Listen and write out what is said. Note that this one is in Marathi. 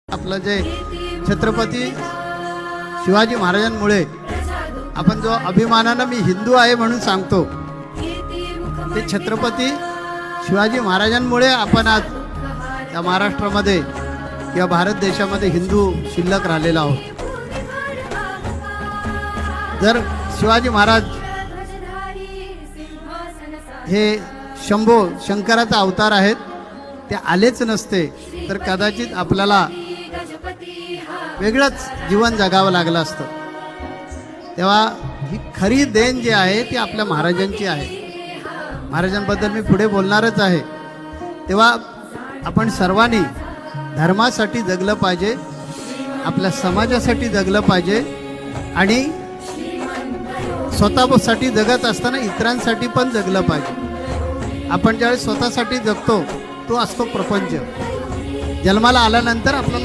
आपलं जे छत्रपती शिवाजी महाराजांमुळे आपण जो अभिमानानं मी हिंदू आहे म्हणून सांगतो, ते छत्रपती शिवाजी महाराजांमुळे आपण आज या महाराष्ट्रामध्ये किंवा भारत देशामध्ये हिंदू शिल्लक राहिलेला आहोत. जर शिवाजी महाराज हे शंभो शंकराचा अवतार आहेत, ते आलेच नसते तर कदाचित आपल्याला वेगळंच जीवन जगावं लागलं असतं. तेव्हा ही खरी देण जी आहे ती आपल्या महाराजांची आहे. महाराजांबद्दल मी पुढे बोलणारच आहे. तेव्हा आपण सर्वांनी धर्मासाठी जगलं पाहिजे, आपल्या समाजासाठी जगलं पाहिजे आणि स्वतःसाठी जगत असताना इतरांसाठी पण जगलं पाहिजे. आपण ज्यावेळेस स्वतःसाठी जगतो तो असतो प्रपंच. जन्माला आल्यानंतर आपल्याला